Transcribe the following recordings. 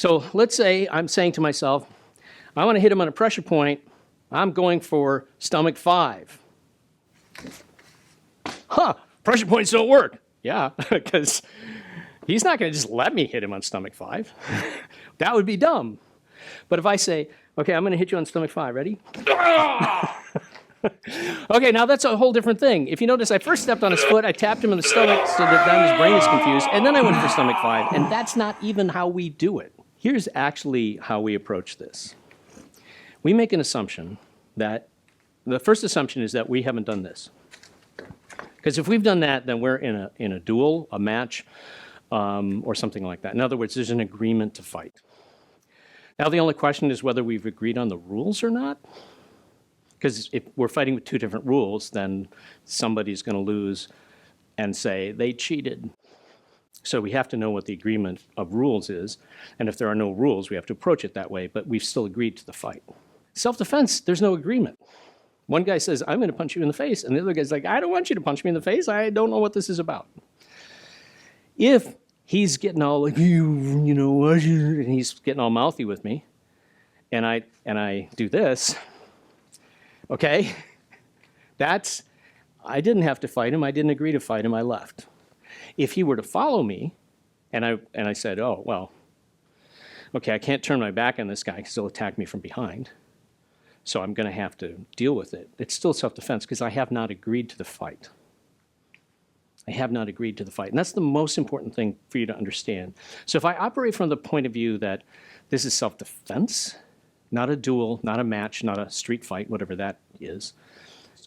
So let's say I'm saying to myself, I want to hit him on a pressure point. I'm going for stomach 5. Pressure points don't work. Yeah, because he's not going to just let me hit him on stomach 5. That would be dumb. But if I say, okay, I'm going to hit you on stomach 5, ready? Okay, now that's a whole different thing. If you notice, I first stepped on his foot, I tapped him in the stomach so that then his brain is confused, and then I went for stomach 5, and that's not even how we do it. Here's actually how we approach this. We make an assumption that, the first assumption is that we haven't done this. Because if we've done that, then we're in a duel, a match, or something like that. In other words, there's an agreement to fight. Now the only question is whether we've agreed on the rules or not. Because if we're fighting with 2 different rules, then somebody's going to lose and say they cheated. So we have to know what the agreement of rules is. And if there are no rules, we have to approach it that way. But we've still agreed to the fight. Self-defense, there's no agreement. One guy says, I'm going to punch you in the face. And the other guy's like, I don't want you to punch me in the face. I don't know what this is about. If he's getting all like, you know, and he's getting all mouthy with me, and I do this, okay, I didn't have to fight him. I didn't agree to fight him. I left. If he were to follow me, and I said, oh, well, okay, I can't turn my back on this guy because he'll attack me from behind, so I'm going to have to deal with it. It's still self-defense because I have not agreed to the fight. I have not agreed to the fight. And that's the most important thing for you to understand. So if I operate from the point of view that this is self-defense, not a duel, not a match, not a street fight, whatever that is,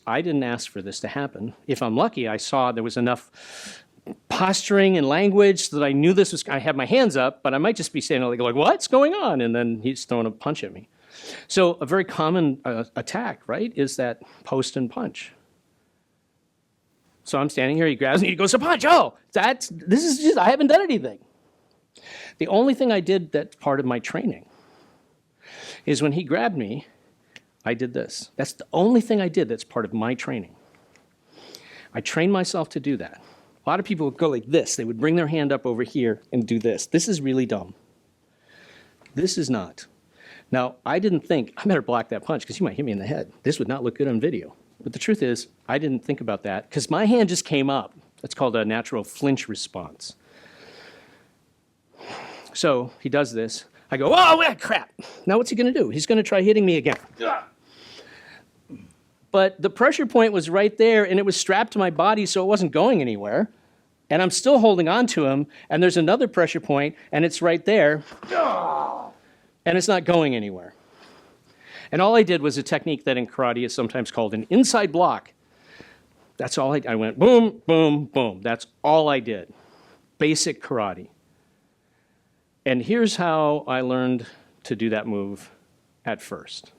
I didn't ask for this to happen. If I'm lucky, I saw there was enough posturing and language so that I knew this was, I had my hands up, but I might just be standing like, what's going on? And then he's throwing a punch at me. So a very common attack, right, is that post and punch. So I'm standing here, he grabs me, he goes to punch. Oh, this is just, I haven't done anything. The only thing I did that's part of my training is when he grabbed me, I did this. That's the only thing I did that's part of my training. I trained myself to do that. A lot of people would go like this. They would bring their hand up over here and do this. This is really dumb. This is not. Now, I didn't think, I better block that punch because you might hit me in the head. This would not look good on video. But the truth is, I didn't think about that because my hand just came up. That's called a natural flinch response. So he does this. I go, oh, crap. Now what's he going to do? He's going to try hitting me again. But the pressure point was right there, and it was strapped to my body, so it wasn't going anywhere. And I'm still holding on to him, and there's another pressure point, and it's right there. And it's not going anywhere. And all I did was a technique that in karate is sometimes called an inside block. That's all I went boom, boom, boom. That's all I did. Basic karate. And here's how I learned to do that move at first.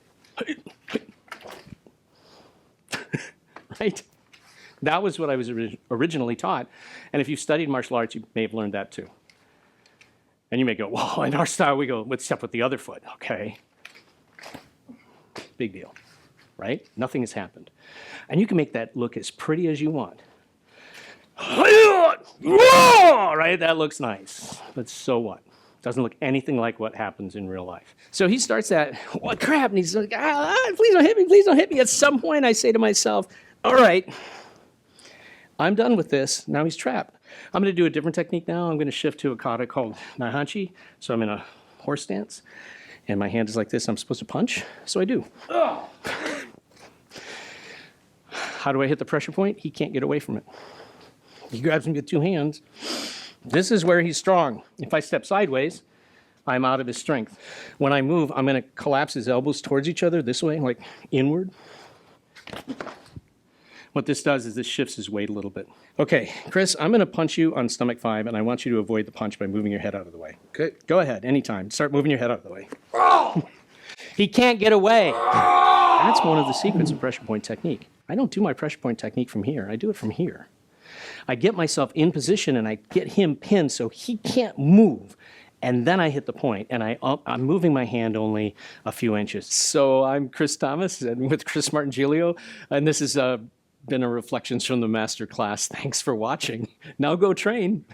Right? That was what I was originally taught. And if you studied martial arts, you may have learned that too. And you may go, well, in our style, we go, let's step with the other foot. Okay. Big deal, right? Nothing has happened. And you can make that look as pretty as you want. Right? That looks nice. But so what? Doesn't look anything like what happens in real life. So he starts that, what crap? And he's like, please don't hit me, please don't hit me. At some point, I say to myself, all right, I'm done with this. Now he's trapped. I'm going to do a different technique now. I'm going to shift to a kata called Naihanchi. So I'm in a horse stance. And my hand is like this. I'm supposed to punch. So I do. How do I hit the pressure point? He can't get away from it. He grabs me with 2 hands. This is where he's strong. If I step sideways, I'm out of his strength. When I move, I'm going to collapse his elbows towards each other this way, like inward. What this does is this shifts his weight a little bit. Okay, Chris, I'm going to punch you on stomach 5, and I want you to avoid the punch by moving your head out of the way. Okay, go ahead, anytime. Start moving your head out of the way. He can't get away. That's one of the secrets of pressure point technique. I don't do my pressure point technique from here. I do it from here. I get myself in position, and I get him pinned so he can't move. And then I hit the point, and I'm moving my hand only a few inches. So I'm Chris Thomas, and with Chris Martingilio, and this has been a Reflections from the Master class. Thanks for watching. Now go train.